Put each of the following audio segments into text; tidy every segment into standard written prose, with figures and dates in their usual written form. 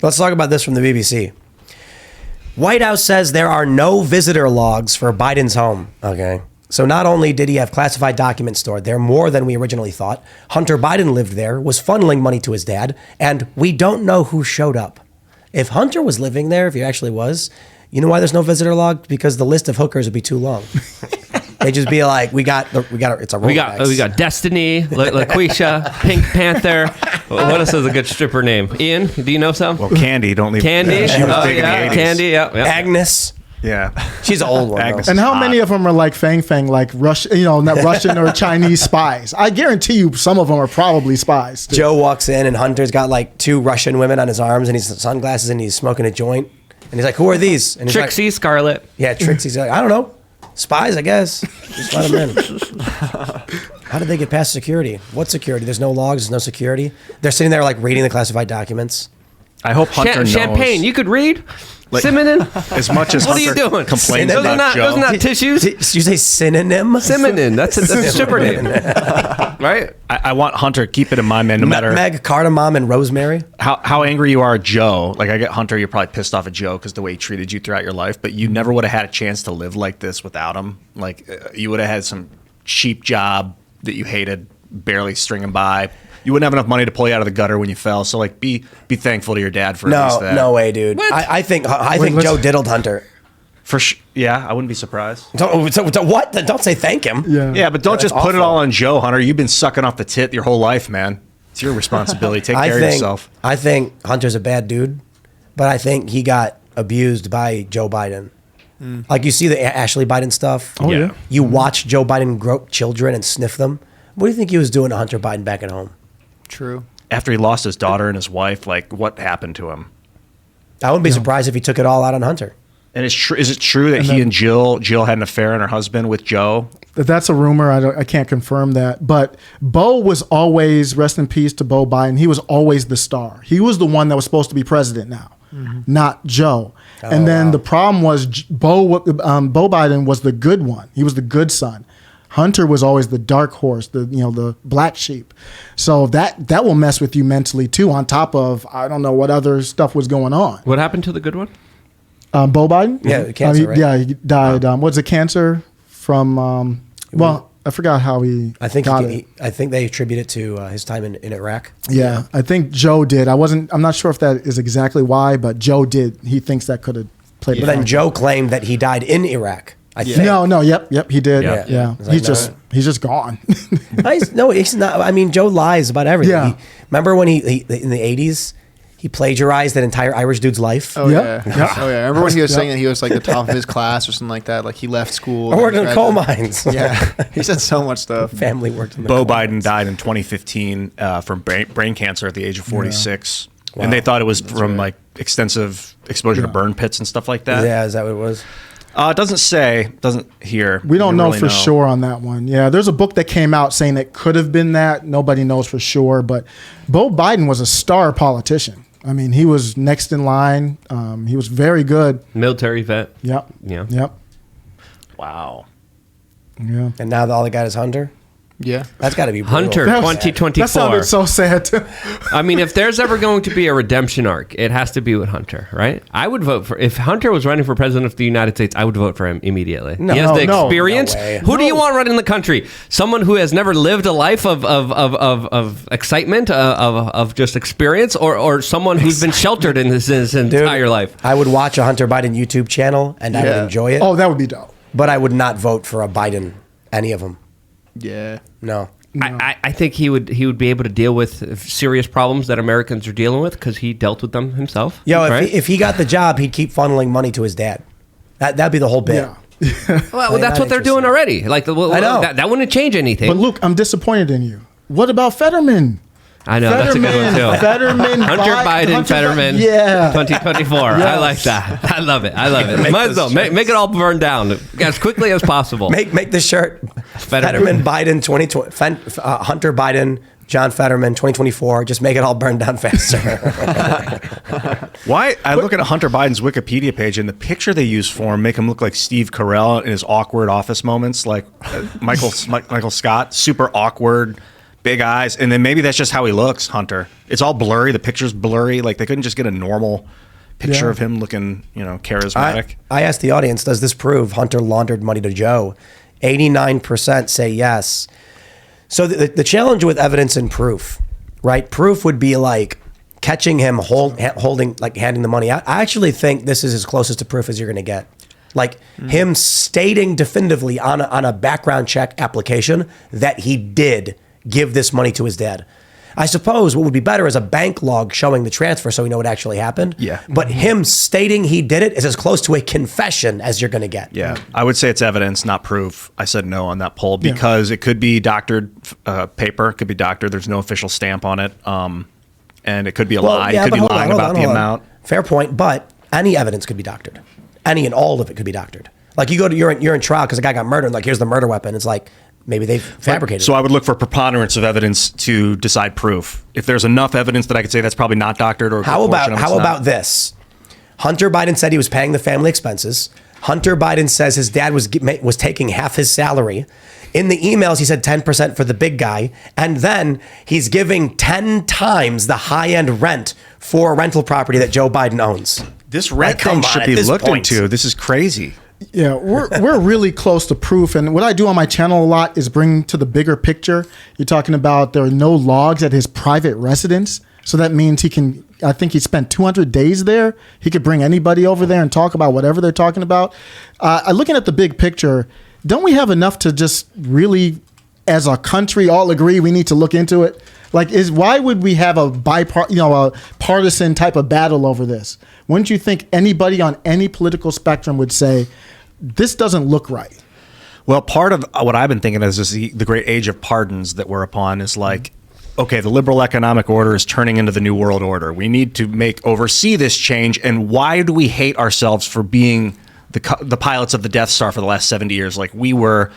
Let's talk about this from the BBC. White House says there are no visitor logs for Biden's home. Okay. So not only did he have classified documents stored there, more than we originally thought, Hunter Biden lived there, was funneling money to his dad, and we don't know who showed up. If Hunter was living there, if he actually was, you know why there's no visitor log? Because the list of hookers would be too long. They'd just be like, it's a Rolex. We got Destiny, LaQuisha, Pink Panther. What else is a good stripper name? Ian, do you know some? Well, Candy, don't leave. Candy? She was big in the 80s. Candy, yeah. Agnes. Yeah. She's an old one. Agnes. And how many of them are like Fang Fang, like not Russian or Chinese spies? I guarantee you some of them are probably spies. Too. Joe walks in and Hunter's got like 2 Russian women on his arms and he's sunglasses and he's smoking a joint. And he's like, who are these? And he's Trixie, like, Scarlet. Yeah, Trixie's like, I don't know. Spies, I guess. Just let them in. How did they get past security? What security? There's no logs, there's no security. They're sitting there like reading the classified documents. I hope Hunter knows. Champagne, you could read? Synonym? As much as what Hunter are you doing? complains about Joe. Those are not tissues? Did you say synonym? Synonym. That's a stripper name. Right? I want Hunter, keep it in mind, man, no matter Nutmeg, cardamom, and rosemary. how angry you are at Joe. Like, I get Hunter, you're probably pissed off at Joe because the way he treated you throughout your life, but you never would have had a chance to live like this without him. Like, you would have had some cheap job that you hated, barely stringing by. You wouldn't have enough money to pull you out of the gutter when you fell. So, like, be thankful to your dad for at least that. No way, dude. I think Joe diddled Hunter. Yeah, I wouldn't be surprised. What? Don't say thank him. Yeah, but don't just put it all on Joe, Hunter. You've been sucking off the tit your whole life, man. It's your responsibility. Take care of yourself. I think Hunter's a bad dude, but I think he got abused by Joe Biden. Like, you see the Ashley Biden stuff. Oh, yeah. You watch Joe Biden grope children and sniff them. What do you think he was doing to Hunter Biden back at home? True. After he lost his daughter and his wife, like, what happened to him? I wouldn't be surprised if he took it all out on Hunter. And is it true that he and Jill had an affair on her husband with Joe? That's a rumor. I can't confirm that. But Beau was always, rest in peace to Beau Biden, he was always the star. He was the one that was supposed to be president now, not Joe. And then the problem was Beau Biden was the good one. He was the good son. Hunter was always the dark horse, the black sheep. So that will mess with you mentally too, on top of, I don't know what other stuff was going on. What happened to the good one? Beau Biden? Yeah, cancer, right? Yeah, he died. What's it, cancer from, I forgot how he I think got it. I think they attribute it to his time in Iraq. Yeah, I think Joe did. I'm not sure if that is exactly why, but Joe did. He thinks that could have played a But then factor. Joe claimed that he died in Iraq. I think. No, yep, he did. Yeah. Yeah. Like, He's just gone. He's not. I mean, Joe lies about everything. Yeah. Remember when he in the 80s, he plagiarized that entire Irish dude's life? Oh, Yep. yeah. Yep. Oh, yeah. Remember when he was saying that he was like the top of his class or something like that? Like, he left school. I worked in the coal mines. Yeah. He said so much stuff. Family worked in the Beau coal Biden mines. died in 2015 from brain cancer at the age of 46. Wow. And they thought it was from like extensive exposure to burn pits and stuff like that. Yeah, is that what it was? It doesn't hear. We don't know really for sure on that one. Yeah, there's a book that came out saying it could have been that. Nobody knows for sure. But Beau Biden was a star politician. I mean, he was next in line. He was very good. Military vet. Yep. Yeah. Yep. Wow. Yeah. And now all they got is Hunter? Yeah. That's got to be brutal. Hunter, That 2024. sounded so sad. I mean, if there's ever going to be a redemption arc, it has to be with Hunter, right? I would vote for, if Hunter was running for president of the United States, I would vote for him immediately. No, he has the no experience. way. Who do you want running the country? Someone who has never lived a life of excitement, of just experience, or someone who's been sheltered in his entire life? I would watch a Hunter Biden YouTube channel and I would enjoy it. Oh, that would be dope. But I would not vote for a Biden, any of them. Yeah. No. I think he would be able to deal with serious problems that Americans are dealing with because he dealt with them himself. Yo, if he got the job, he'd keep funneling money to his dad. That'd be the whole bit. Yeah. Well, that's what they're doing already. Like, I know. That wouldn't change anything. But Luke, I'm disappointed in you. What about Fetterman? I know, that's a good one too. Fetterman, Hunter Biden, Fetterman, yeah. 2024. I like that. I love it. Might as well make it all burn down as quickly as possible. Make the shirt Fetterman Biden 2020 Hunter Biden John Fetterman 2024. Just make it all burn down faster. Why? I look at Hunter Biden's Wikipedia page and the picture they use for him make him look like Steve Carell in his awkward office moments, like Michael Scott, super awkward, big eyes, and then maybe that's just how he looks, Hunter. It's all blurry. The picture's blurry. Like they couldn't just get a normal picture of him looking, charismatic. I asked the audience, does this prove Hunter laundered money to Joe? 89% say yes. So the challenge with evidence and proof, right? Proof would be like catching him holding, like handing the money out. I actually think this is as closest to proof as you're going to get. Like him stating definitively on a background check application that he did give this money to his dad. I suppose what would be better is a bank log showing the transfer so we know what actually happened. Yeah. But him stating he did it is as close to a confession as you're going to get. Yeah. I would say it's evidence, not proof. I said no on that poll because it could be doctored paper. It could be doctored. There's no official stamp on it. And it could be a lie. It could be lying about the amount. Fair point. But any evidence could be doctored. Any and all of it could be doctored. Like you're in trial because a guy got murdered. Like here's the murder weapon. It's like maybe they've fabricated. So I would look for preponderance of evidence to decide proof. If there's enough evidence that I could say that's probably not doctored or how about this? Hunter Biden said he was paying the family expenses. Hunter Biden says his dad was taking half his salary. In the emails, he said 10% for the big guy. And then he's giving 10 times the high-end rent for a rental property that Joe Biden owns. This rent thing should be looked into. This is crazy. Yeah, we're really close to proof. And what I do on my channel a lot is bring to the bigger picture. You're talking about there are no logs at his private residence. So that means I think he spent 200 days there. He could bring anybody over there and talk about whatever they're talking about. Looking at the big picture, don't we have enough to just really, as a country, all agree we need to look into it? Like, why would we have a partisan type of battle over this? Wouldn't you think anybody on any political spectrum would say, this doesn't look right? Well, part of what I've been thinking is the great age of pardons that we're upon is like, okay, the liberal economic order is turning into the new world order. We need to oversee this change. And why do we hate ourselves for being the pilots of the Death Star for the last 70 years? Like we were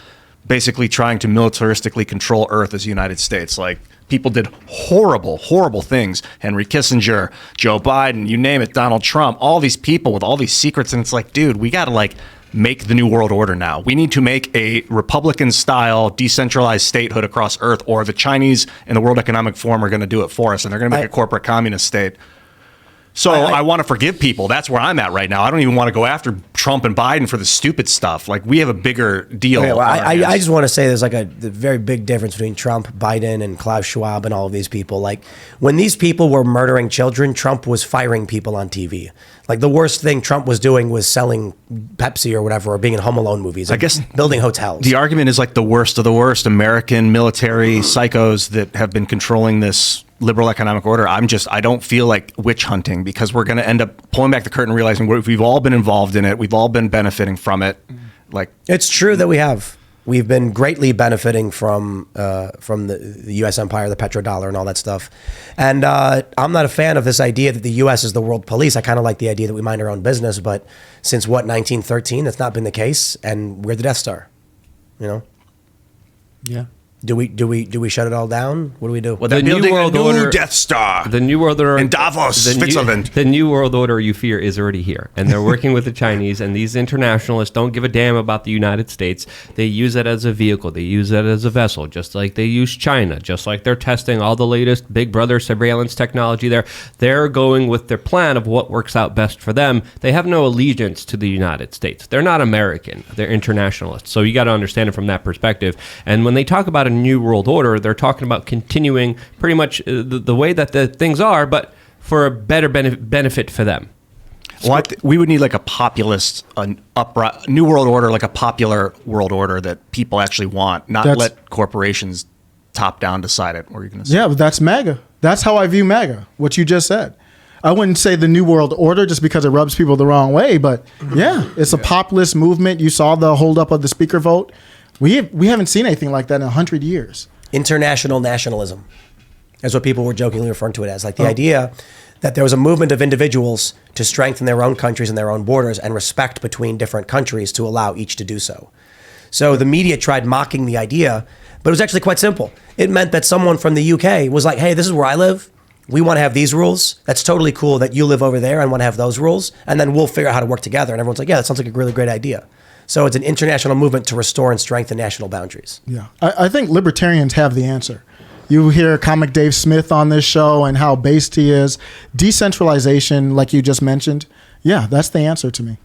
basically trying to militaristically control Earth as the United States. Like people did horrible, horrible things. Henry Kissinger, Joe Biden, you name it, Donald Trump, all these people with all these secrets. And it's like, dude, we got to make the new world order now. We need to make a Republican-style decentralized statehood across Earth, or the Chinese and the World Economic Forum are going to do it for us, and they're going to make a corporate communist state. So I want to forgive people. That's where I'm at right now. I don't even want to go after Trump and Biden for the stupid stuff. Like, we have a bigger deal. Okay, well, I just want to say there's the very big difference between Trump, Biden, and Klaus Schwab and all of these people. Like, when these people were murdering children, Trump was firing people on TV. Like, the worst thing Trump was doing was selling Pepsi or whatever, or being in Home Alone movies. I guess building hotels. The argument is like the worst of the worst American military psychos that have been controlling this liberal economic order. I don't feel like witch hunting, because we're going to end up pulling back the curtain and realizing we've all been involved in it. We've all been benefiting from it. Like, it's true that we have. We've been greatly benefiting from the U.S. empire, the petrodollar, and all that stuff. And I'm not a fan of this idea that the U.S. is the world police. I kind of like the idea that we mind our own business. But since 1913, that's not been the case, and we're the Death Star. Yeah. Do we shut it all down? What do we do? Well, they're building a new Death Star. The new world order in Davos, Switzerland. The new world order you fear is already here, and they're working with the Chinese. And these internationalists don't give a damn about the United States. They use it as a vehicle. They use it as a vessel, just like they use China. Just like they're testing all the latest Big Brother surveillance technology. They're going with their plan of what works out best for them. They have no allegiance to the United States. They're not American. They're internationalists. So you got to understand it from that perspective. And when they talk about a new world order, they're talking about continuing pretty much the way that the things are, but for a better benefit for them. Well, we would need like a populist, new world order, like a popular world order that people actually want, not let corporations top down decide it. What are you going to say? Yeah, but that's MAGA. That's how I view MAGA, what you just said. I wouldn't say the new world order just because it rubs people the wrong way, but yeah, it's a populist movement. You saw the holdup of the speaker vote. We haven't seen anything like that in 100 years. International nationalism is what people were jokingly referring to it as. Like the idea that there was a movement of individuals to strengthen their own countries and their own borders and respect between different countries to allow each to do so. So the media tried mocking the idea, but it was actually quite simple. It meant that someone from the UK was like, hey, this is where I live. We want to have these rules. That's totally cool that you live over there and want to have those rules. And then we'll figure out how to work together. And everyone's like, yeah, that sounds like a really great idea. So it's an international movement to restore and strengthen national boundaries. Yeah, I think libertarians have the answer. You hear comic Dave Smith on this show and how based he is. Decentralization, like you just mentioned, yeah, that's the answer to me.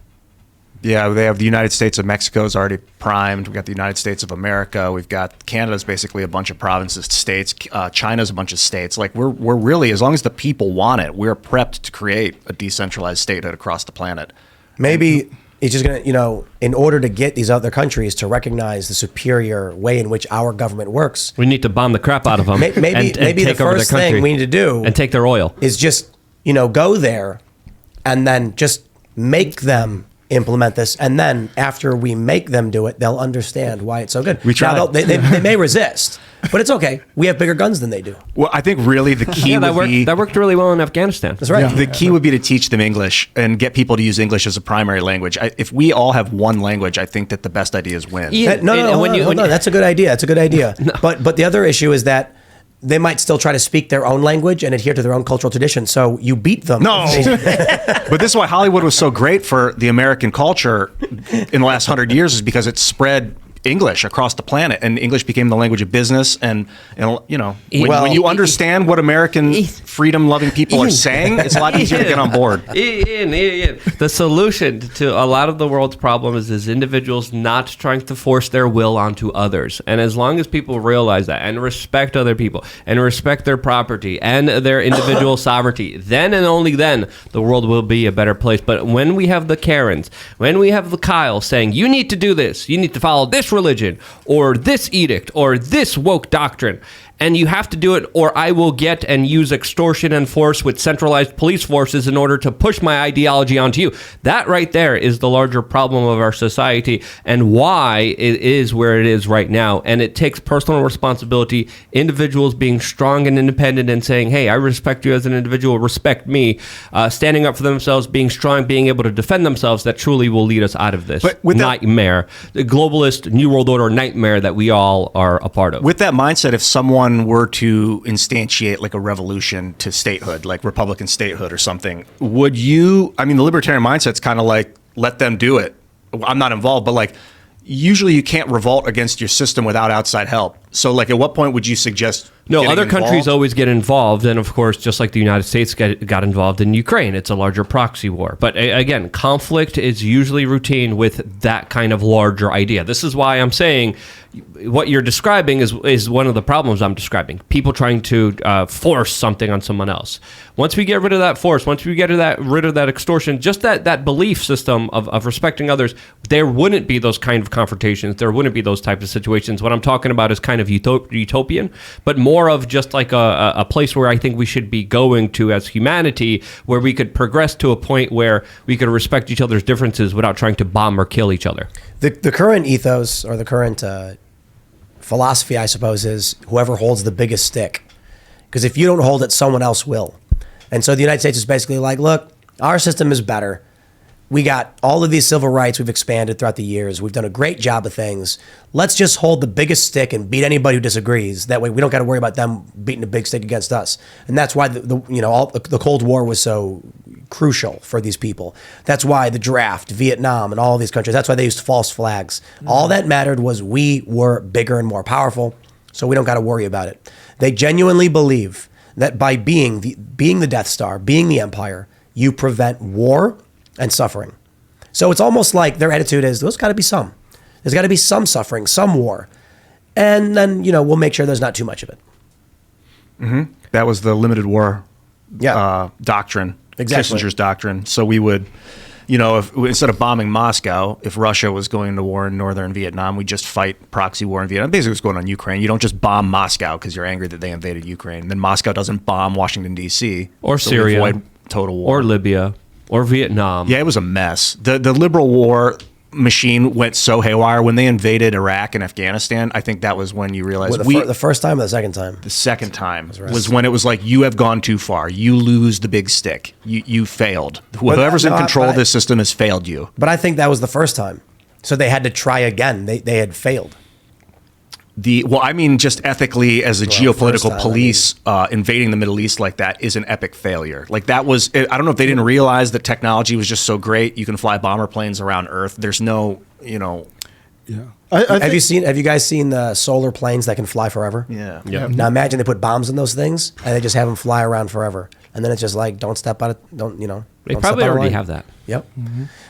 Yeah, they have the United States of Mexico is already primed. We've got the United States of America. We've got Canada's basically a bunch of provinces, states. China's a bunch of states. Like we're really, as long as the people want it, we're prepped to create a decentralized statehood across the planet. Maybe it's just going to, in order to get these other countries to recognize the superior way in which our government works. We need to bomb the crap out of them. Maybe the first thing we need to do and take their oil is just, go there and then just make them implement this, and then after we make them do it, they'll understand why it's so good. We try. Now, they may resist, but it's okay. We have bigger guns than they do. Well, I think really the key that worked really well in Afghanistan. That's right. Yeah. The key would be to teach them English and get people to use English as a primary language. If we all have one language, I think that the best ideas win. Yeah. No, that's a good idea. That's a good idea. No. But the other issue is that they might still try to speak their own language and adhere to their own cultural tradition. So you beat them. No. But this is why Hollywood was so great for the American culture in the last 100 years, is because it spread English across the planet, and English became the language of business. And when you understand what American freedom-loving people are saying, it's a lot easier to get on board. Ian. The solution to a lot of the world's problems is individuals not trying to force their will onto others. And as long as people realize that and respect other people and respect their property and their individual sovereignty, then and only then the world will be a better place. But when we have the Karens, when we have the Kyle saying, you need to do this, you need to follow this religion or this edict or this woke doctrine, and you have to do it, or I will get and use extortion and force with centralized police forces in order to push my ideology onto you. That right there is the larger problem of our society and why it is where it is right now. And it takes personal responsibility, individuals being strong and independent and saying, hey, I respect you as an individual, respect me, standing up for themselves, being strong, being able to defend themselves, that truly will lead us out of this nightmare, the globalist New World Order nightmare that we all are a part of. With that mindset, if someone were to instantiate like a revolution to statehood, like Republican statehood or something, would you, the libertarian mindset's kind of like, let them do it. I'm not involved, but like, usually you can't revolt against your system without outside help. So like, at what point would you suggest No, other countries involved? always get involved. And of course, just like the United States got involved in Ukraine, it's a larger proxy war. But again, conflict is usually routine with that kind of larger idea. This is why I'm saying what you're describing is one of the problems I'm describing. People trying to force something on someone else. Once we get rid of that force, once we get rid of that extortion, just that belief system of respecting others, there wouldn't be those kind of confrontations. There wouldn't be those types of situations. What I'm talking about is kind of utopian, but more of just like a place where I think we should be going to as humanity, where we could progress to a point where we could respect each other's differences without trying to bomb or kill each other. The current ethos, or the current philosophy, I suppose, is whoever holds the biggest stick. Because if you don't hold it, someone else will. And so the United States is basically like, look, our system is better. We got all of these civil rights we've expanded throughout the years. We've done a great job of things. Let's just hold the biggest stick and beat anybody who disagrees. That way we don't got to worry about them beating a big stick against us. And that's why the Cold War was so crucial for these people. That's why the draft, Vietnam, and all of these countries, that's why they used false flags. All that mattered was we were bigger and more powerful, so we don't got to worry about it. They genuinely believe that by being the Death Star, being the Empire, you prevent war and suffering. So it's almost like their attitude is, there's got to be some. There's got to be some suffering, some war. And then, we'll make sure there's not too much of it. Mm-hmm. That was the limited war doctrine, Exactly. Kissinger's doctrine. So we would, if instead of bombing Moscow, if Russia was going to war in northern Vietnam, we just fight proxy war in Vietnam. Basically, what's going on in Ukraine. You don't just bomb Moscow because you're angry that they invaded Ukraine. Then Moscow doesn't bomb Washington, D.C. Or so Syria. We avoid total war. Or Libya. Or Vietnam. Yeah, it was a mess. The liberal war machine went so haywire when they invaded Iraq and Afghanistan. I think that was when you realized the first time or the second time? The second time was when it was like, you have gone too far. You lose the big stick. You failed. Whoever's in control of this system has failed you. But I think that was the first time. So they had to try again. They had failed. Just ethically, as a geopolitical police, invading the Middle East like that is an epic failure. Like that was, I don't know if they didn't realize that technology was just so great. You can fly bomber planes around Earth. There's no, Yeah. I Have you guys seen the solar planes that can fly forever? Yeah. Yep. Now imagine they put bombs in those things and they just have them fly around forever, and then it's just like don't step out of They don't probably step out of already line. have that. Yep.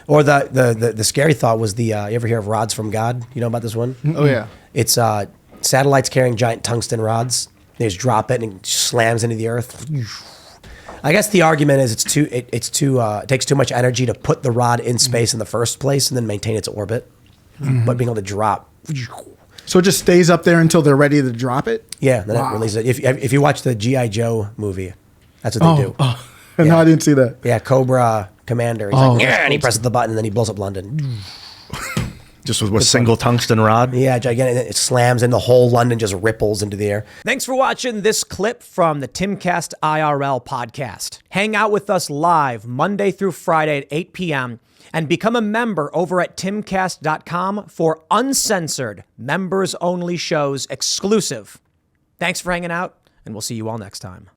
Or the scary thought was you ever hear of rods from God? You know about this one? Oh yeah. It's satellites carrying giant tungsten rods. They just drop it and it slams into the earth. I guess the argument is it takes too much energy to put the rod in space in the first place and then maintain its orbit. But being able to drop, So it just stays up there until they're ready to drop it? yeah, then it releases it. If you watch the G.I. Joe movie, that's what they do. Oh. No, I didn't see that. Yeah, Cobra Commander. He's like, yeah, and he presses the button and then he blows up London. Just with a single tungsten rod. Yeah, gigantic. It slams and the whole London just ripples into the air. Thanks for watching this clip from the Timcast IRL podcast. Hang out with us live Monday through Friday at 8 p.m. and become a member over at timcast.com for uncensored, members-only shows exclusive. Thanks for hanging out, and we'll see you all next time.